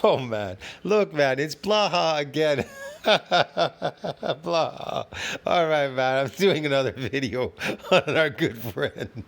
Oh man, look, man, it's Blaha again. Blaha. All right, man, I'm doing another video on our good friend,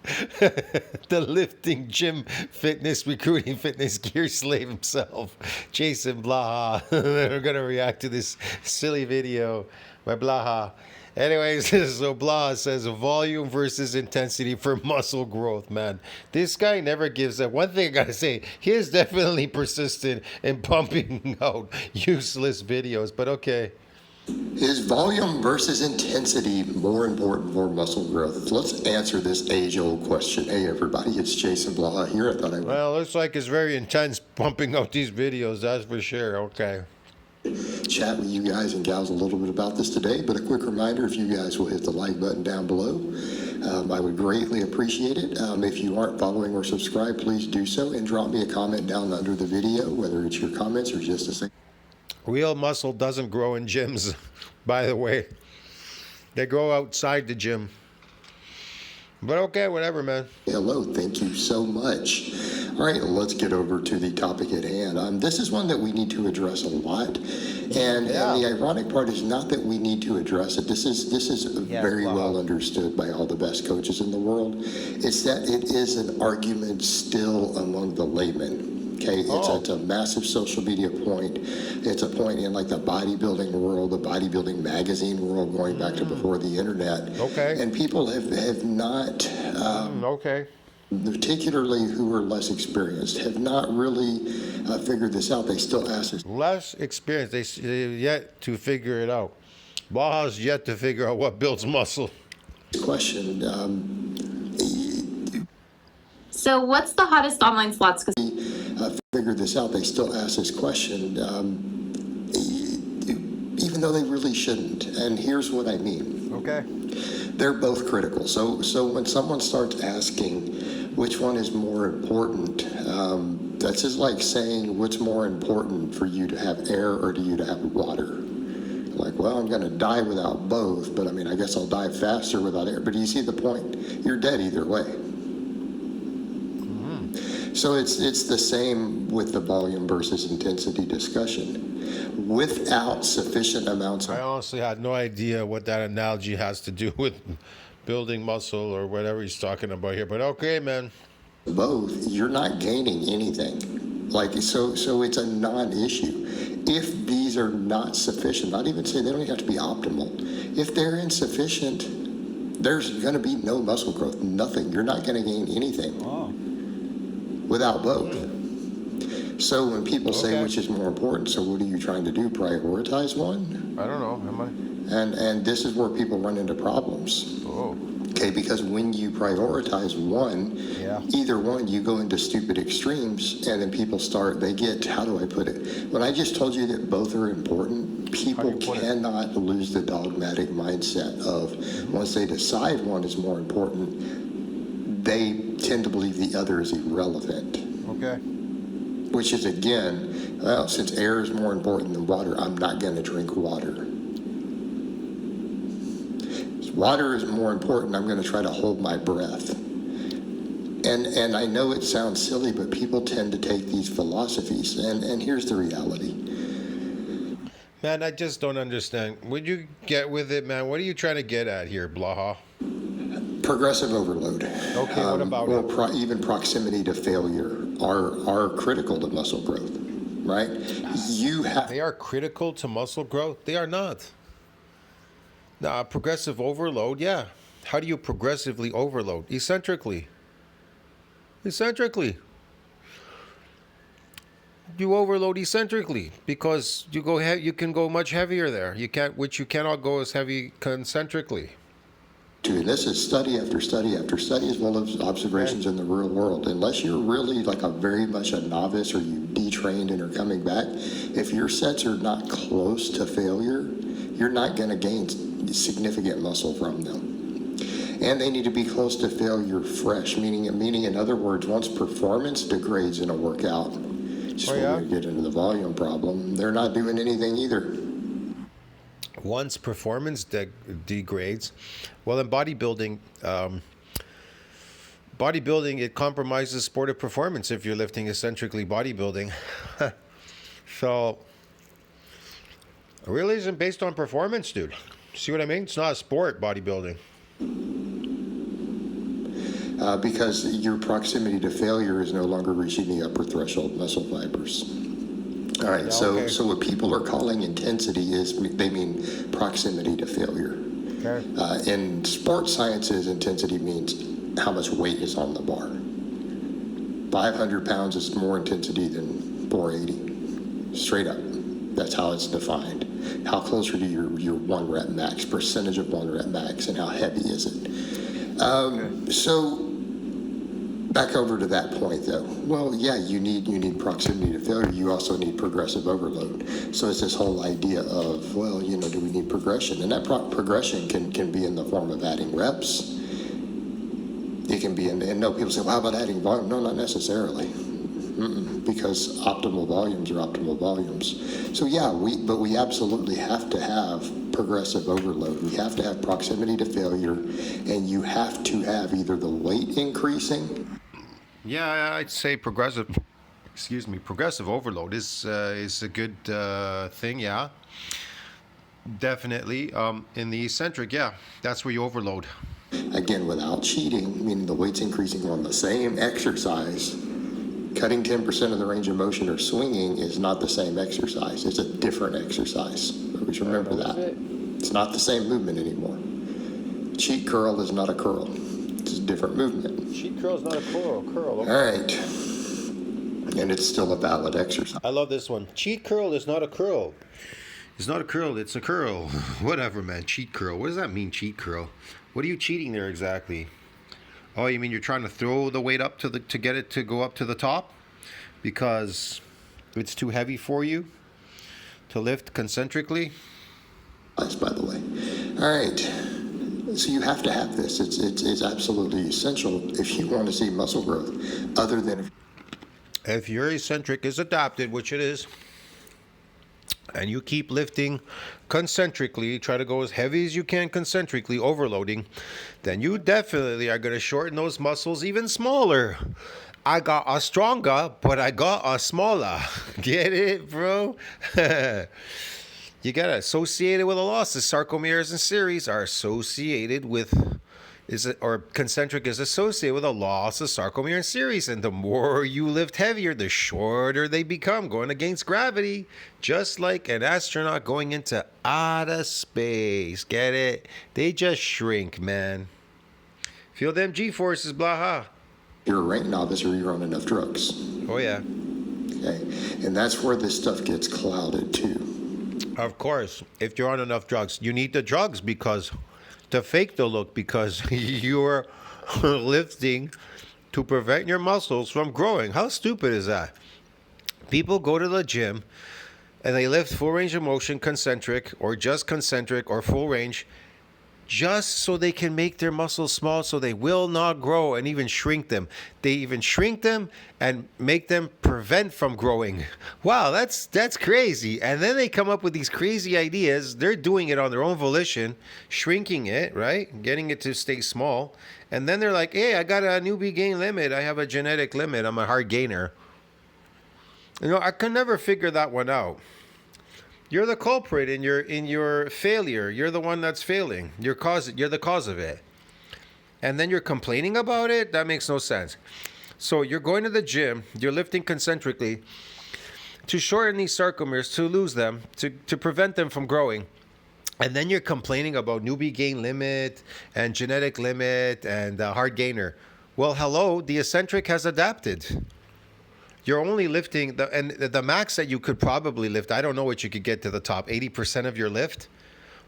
the lifting, gym, fitness, recruiting, fitness gear slave himself, Jason Blaha. We're gonna react to this silly video by Blaha. Anyways, so Blaha says volume versus intensity for muscle growth, man. This guy never gives up. One thing I gotta say, he is definitely persistent in pumping out useless videos, but okay. Is volume versus intensity more important for muscle growth? Let's answer this age-old question. Hey, everybody, it's Jason Blaha here. I thought I would Well, looks like it's very intense pumping out these videos, that's for sure. Okay. chat with you guys and gals a little bit about this today, but a quick reminder, if you guys will hit the like button down below, I would greatly appreciate it. If you aren't following or subscribed, please do so and drop me a comment down under the video, whether it's your comments or just a say. Real muscle doesn't grow in gyms, by the way. They grow outside the gym. But okay, whatever, man. Hello, thank you so much. All right, let's get over to the topic at hand. This is one that we need to address a lot, and the ironic part is not that we need to address it. This is very well understood by all the best coaches in the world. It's that it is an argument still among the laymen. Okay, it's a massive social media point. It's a point in like the bodybuilding world, the bodybuilding magazine world, going back to before the internet. Okay. And people have not, Okay. particularly who are less experienced, have not really figured this out. They still ask us. Less experience. They yet to figure it out. Baja's yet to figure out what builds muscle. Question. So what's the hottest online slots? Figured this out. They still ask this question, even though they really shouldn't. And here's what I mean. Okay. They're both critical. So when someone starts asking which one is more important, that's just like saying what's more important for you to have air or to you to have water. Like, well, I'm going to die without both, but I mean, I guess I'll die faster without air. But do you see the point? You're dead either way. So it's the same with the volume versus intensity discussion. Without sufficient amounts I honestly had no idea what that analogy has to do with building muscle or whatever he's talking about here. But okay, man. both, you're not gaining anything. Like, so it's a non-issue. If these are not sufficient, not even say they don't even have to be optimal. If they're insufficient, there's going to be no muscle growth, nothing. You're not going to gain anything without both. So when people say which is more important, so what are you trying to do? Prioritize one? I don't know. Am I? And this is where people run into problems. Oh. Okay, because when you prioritize one, either one, you go into stupid extremes, and then people start, they get, how do I put it? When I just told you that both are important, people cannot lose the dogmatic mindset of once they decide one is more important, they tend to believe the other is irrelevant. Okay. Which is, again, well, since air is more important than water, I'm not going to drink water. Water is more important. I'm going to try to hold my breath. And I know it sounds silly, but people tend to take these philosophies. And here's the reality. Man, I just don't understand. Would you get with it, man? What are you trying to get at here, Blaha? Progressive overload. Okay, what about it? Or even proximity to failure are critical to muscle growth, right? They are critical to muscle growth? They are not. Nah, progressive overload, yeah. How do you progressively overload? Eccentrically. Eccentrically. You overload eccentrically because you can go much heavier there. You cannot go as heavy concentrically. And this is study after study after study, as well as observations in the real world. Unless you're really like very much a novice or you detrained and are coming back, if your sets are not close to failure, you're not going to gain significant muscle from them. And they need to be close to failure fresh, meaning in other words, once performance degrades in a workout, just when we get into the volume problem, they're not doing anything either. Once performance degrades, well, in bodybuilding, bodybuilding, it compromises sportive performance if you're lifting eccentrically bodybuilding. So it really isn't based on performance, dude. See what I mean? It's not a sport, bodybuilding. Because your proximity to failure is no longer reaching the upper threshold muscle fibers. All right, Yeah, so okay. so what people are calling intensity is they mean proximity to failure. Okay. In sports sciences, intensity means how much weight is on the bar. 500 pounds is more intensity than 480. Straight up. That's how it's defined. How close are you to your 1 rep max, percentage of 1 rep max, and how heavy is it? So back over to that point, though. Well, yeah, you need proximity to failure. You also need progressive overload. So it's this whole idea of, well, do we need progression? And that progression can be in the form of adding reps. It can be and no, people say, well, how about adding volume? No, not necessarily. Because optimal volumes are optimal volumes. So yeah, we absolutely have to have progressive overload. We have to have proximity to failure, and you have to have either the weight increasing. Yeah, I'd say progressive overload is a good thing. Yeah, definitely. In the eccentric, yeah, that's where you overload. Again, without cheating, meaning the weight's increasing on the same exercise. Cutting 10% of the range of motion or swinging is not the same exercise. It's a different exercise. Always remember that. It's not the same movement anymore. Cheat curl is not a curl. It's a different movement. Cheat curl is not a curl. Okay. All right. And it's still a valid exercise. I love this one. Cheat curl is not a curl. It's not a curl. It's a curl. Whatever, man. Cheat curl. What does that mean, cheat curl? What are you cheating there exactly? Oh, you mean you're trying to throw the weight up to get it to go up to the top because it's too heavy for you to lift concentrically? By the way. All right. So you have to have this. It's absolutely essential if you want to see muscle growth. Other than if your eccentric is adapted, which it is, and you keep lifting concentrically, try to go as heavy as you can concentrically, overloading, then you definitely are going to shorten those muscles even smaller. I got a stronger, but I got a smaller. Get it, bro? You got to associate it with a loss. The sarcomeres and series are associated with, concentric is associated with a loss of sarcomere and series. And the more you lift heavier, the shorter they become, going against gravity, just like an astronaut going into outer space. Get it? They just shrink, man. Feel them G-forces, blah, ha. You're a rank novice or you're on enough drugs. Oh, yeah. Okay. And that's where this stuff gets clouded, too. Of course. If you're on enough drugs, you need the drugs to fake the look because you're lifting to prevent your muscles from growing. How stupid is that? People go to the gym and they lift full range of motion, concentric, or just concentric, or full range, just so they can make their muscles small so they will not grow and even shrink them. They even shrink them and make them prevent from growing. Wow, that's crazy. And then they come up with these crazy ideas. They're doing it on their own volition, shrinking it, right? Getting it to stay small. And then they're like, hey, I got a newbie gain limit. I have a genetic limit. I'm a hard gainer. I could never figure that one out. You're the culprit in your failure. You're the one that's failing. You're the cause of it. And then you're complaining about it? That makes no sense. So you're going to the gym, you're lifting concentrically to shorten these sarcomeres, to lose them, to prevent them from growing. And then you're complaining about newbie gain limit and genetic limit and hard gainer. Well, hello, the eccentric has adapted. You're only lifting the max that you could probably lift. I don't know what you could get to the top. 80% of your lift.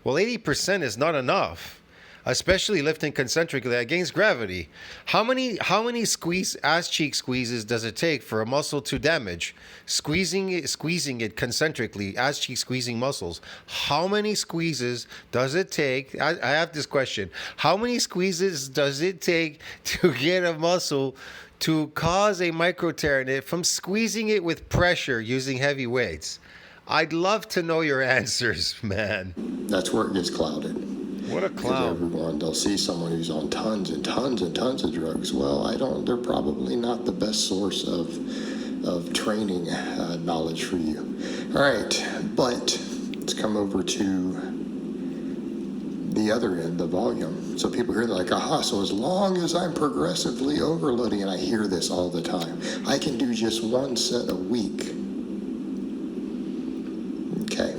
Well, 80% is not enough, especially lifting concentrically against gravity. How many ass cheek squeezes does it take for a muscle to damage? Squeezing it concentrically, ass cheek squeezing muscles. How many squeezes does it take? I have this question. How many squeezes does it take to get a muscle to cause a micro tear in it from squeezing it with pressure using heavy weights? I'd love to know your answers, man. That's where it gets clouded. What a Because clown. they'll see someone who's on tons and tons and tons of drugs. Well, they're probably not the best source of training knowledge for you. All right, but let's come over to the other end, the volume. So people hear like, aha, so as long as I'm progressively overloading, and I hear this all the time, I can do just one set a week. Okay.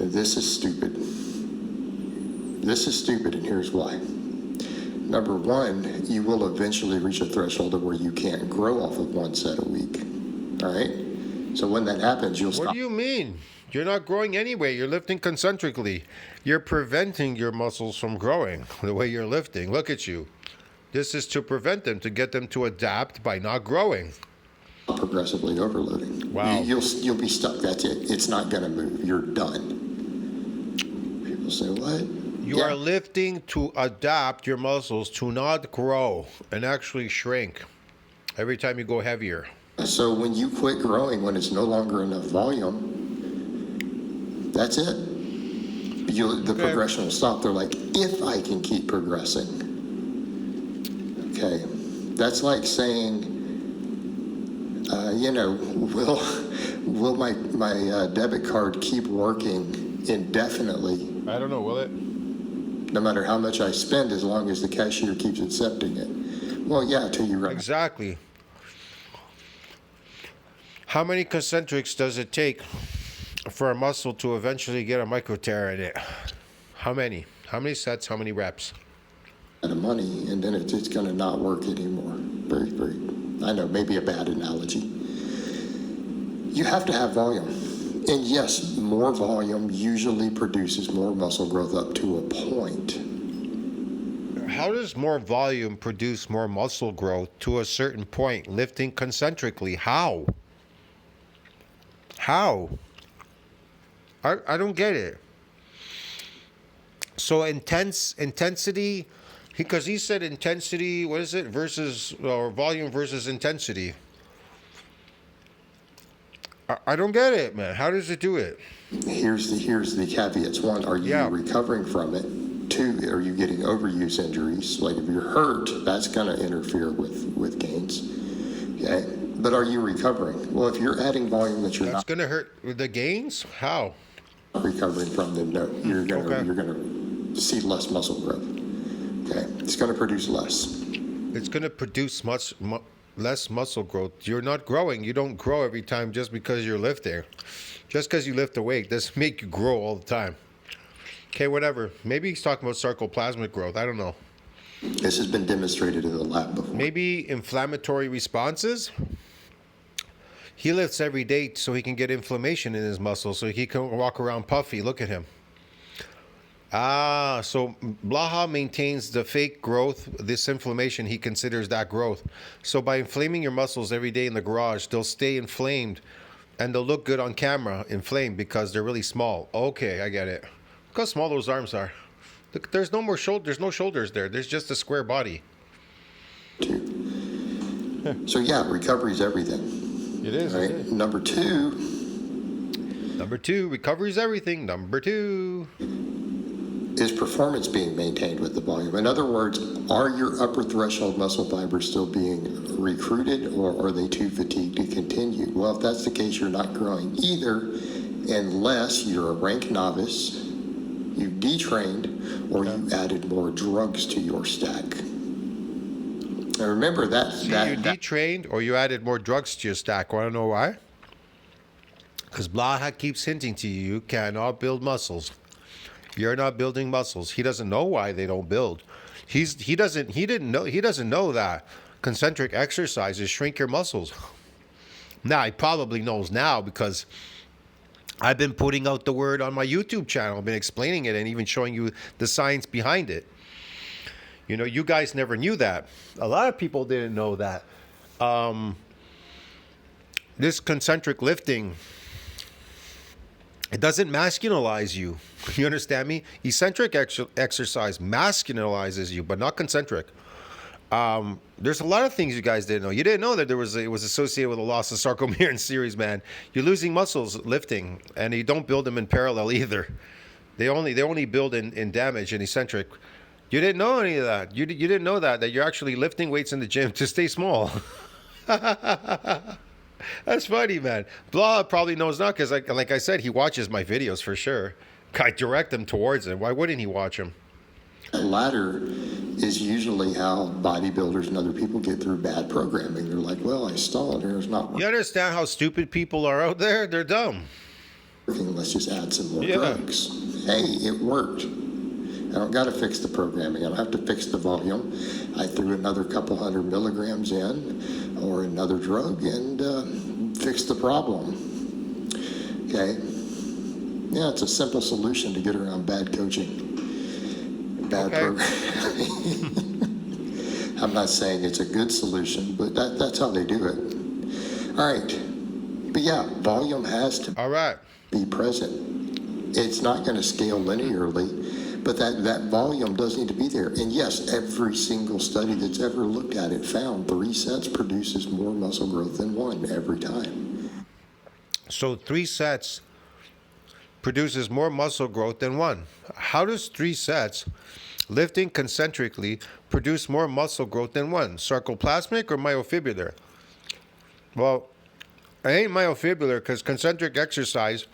This is stupid. This is stupid, and here's why. Number one, you will eventually reach a threshold of where you can't grow off of one set a week. All right? So when that happens, you'll stop. What do you mean? You're not growing anyway. You're lifting concentrically. You're preventing your muscles from growing the way you're lifting. Look at you. This is to prevent them, to get them to adapt by not growing. Progressively overloading. Wow. You'll be stuck. That's it. It's not going to move. You're done. People say, what? You are lifting to adapt your muscles to not grow and actually shrink every time you go heavier. So when you quit growing, when it's no longer enough volume, that's it. The progression will stop. They're like, if I can keep progressing. Okay. That's like saying, will my debit card keep working indefinitely? I don't know, will it? No matter how much I spend, as long as the cashier keeps accepting it. Well, yeah, till you run. Exactly. How many concentrics does it take for a muscle to eventually get a micro tear in it? How many? How many sets? How many reps? Of money, and then it's going to not work anymore. Very, very. I know, maybe a bad analogy. You have to have volume. And yes, more volume usually produces more muscle growth up to a point. How does more volume produce more muscle growth to a certain point, lifting concentrically? How? How? I don't get it. So intensity, because he said intensity, what is it, versus, or volume versus intensity. I don't get it, man. How does it do it? Here's the caveats. One, are you recovering from it? Two, are you getting overuse injuries? Like if you're hurt, that's going to interfere with gains. Okay, but are you recovering? Well, if you're adding volume that That's going to hurt the gains. How? Recovering from them, no, you're going to see less muscle growth. Okay, it's going to produce less. It's going to produce less muscle growth. You're not growing. You don't grow every time just because you're lifting. Just because you lift a weight doesn't make you grow all the time. Okay, whatever. Maybe he's talking about sarcoplasmic growth. I don't know. This has been demonstrated in the lab before. Maybe inflammatory responses. He lifts every day so he can get inflammation in his muscles, so he can walk around puffy. Look at him. So Blaha maintains the fake growth. This inflammation, he considers that growth. So by inflaming your muscles every day in the garage, they'll stay inflamed and they'll look good on camera, inflamed, because they're really small. Okay, I get it. Look how small those arms are. Look, there's no more there's no shoulders there. There's just a square body. So yeah, recovery is everything. It is. Right? It is. Number two, recovery is everything. Number two. Is performance being maintained with the volume? In other words, are your upper threshold muscle fibers still being recruited, or are they too fatigued to continue? Well, if that's the case, you're not growing either, unless you're a rank novice, you've detrained, or you added more drugs to your stack. Now remember that. You detrained or you added more drugs to your stack. Want to know why? Because Blaha keeps hinting to you, you cannot build muscles. You're not building muscles. He doesn't know why they don't build. He doesn't know that concentric exercises shrink your muscles. Now he probably knows now because I've been putting out the word on my YouTube channel. I've been explaining it and even showing you the science behind it. You know, you guys never knew that. A lot of people didn't know that. This concentric lifting, it doesn't masculinize you. You understand me? Eccentric exercise masculinizes you, but not concentric. There's a lot of things you guys didn't know. You didn't know that it was associated with a loss of sarcomere in series, man. You're losing muscles lifting, and you don't build them in parallel either. They only build in damage and eccentric. You didn't know any of that. You didn't know that you're actually lifting weights in the gym to stay small. That's funny, man. Blah probably knows not because, like I said, he watches my videos for sure. I direct him towards it. Why wouldn't he watch them? The latter is usually how bodybuilders and other people get through bad programming. They're like, well, I stalled here. It's not You understand how stupid people are out there? They're dumb. working. Let's just add some more Yeah. drugs. Hey, it worked. I don't got to fix the programming. I don't have to fix the volume. I threw another couple hundred milligrams in or another drug and fixed the problem. Okay? Yeah, it's a simple solution to get around bad coaching. Bad Okay. programming. I'm not saying it's a good solution, but that's how they do it. All right. But yeah, volume has to All right. be present. It's not going to scale linearly, but that volume does need to be there. And yes, every single study that's ever looked at it found 3 sets produces more muscle growth than 1 every time. So 3 sets produces more muscle growth than 1. How does 3 sets lifting concentrically produce more muscle growth than 1? Sarcoplasmic or myofibrillar? Well, I ain't myofibrillar because concentric exercise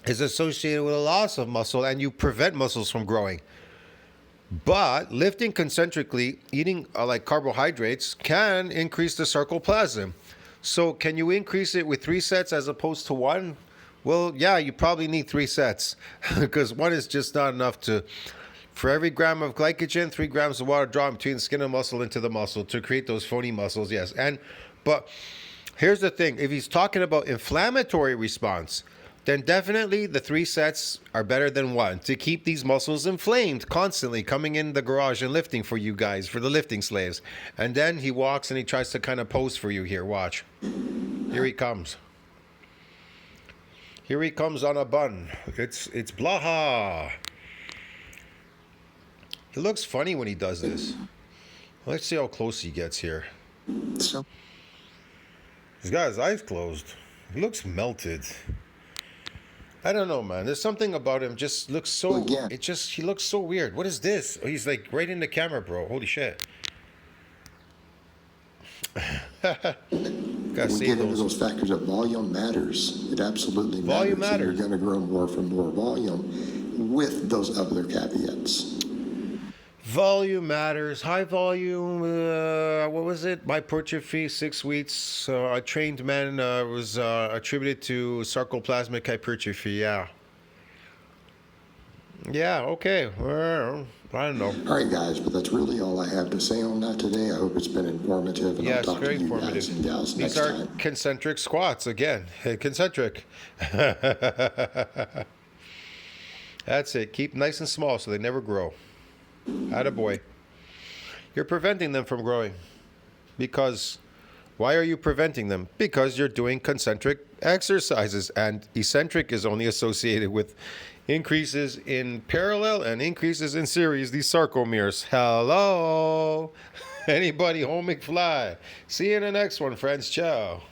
is associated with a loss of muscle and you prevent muscles from growing. But lifting concentrically, eating like carbohydrates can increase the sarcoplasm. So can you increase it with 3 sets as opposed to 1? Well, yeah, you probably need 3 sets because 1 is just not enough to. For every gram of glycogen, 3 grams of water drawn between the skin and muscle into the muscle to create those phony muscles. Yes, but here's the thing: if he's talking about inflammatory response, then definitely the 3 sets are better than 1 to keep these muscles inflamed constantly, coming in the garage and lifting for you guys, for the lifting slaves. And then he walks and he tries to kind of pose for you here. Watch. Here he comes. Here he comes on a bun. It's Blaha. He looks funny when he does this. Let's see how close he gets here. So He's got his eyes closed. He looks melted. I don't know, man. There's something about him just looks so. Again. He looks so weird. What is this? Oh, he's like right in the camera, bro. Holy shit. Gotta we save get into those. those factors that volume matters. It absolutely matters. Volume And matters. you're going to grow more from more volume with those other caveats. Volume matters. High volume. What was it? Hypertrophy, 6 weeks. A trained man was attributed to sarcoplasmic hypertrophy. Yeah. Yeah. Okay. Well, I don't know. All right, guys, but that's really all I have to say on that today. I hope it's been informative, and Yeah, I'll it's talk very to you informative. guys and gals These next are time. concentric squats again. Concentric. That's it. Keep nice and small so they never grow. Attaboy. You're preventing them from growing. Because why are you preventing them? Because you're doing concentric exercises, and eccentric is only associated with increases in parallel and increases in series, these sarcomeres. Hello. Anybody home McFly? See you in the next one, friends. Ciao.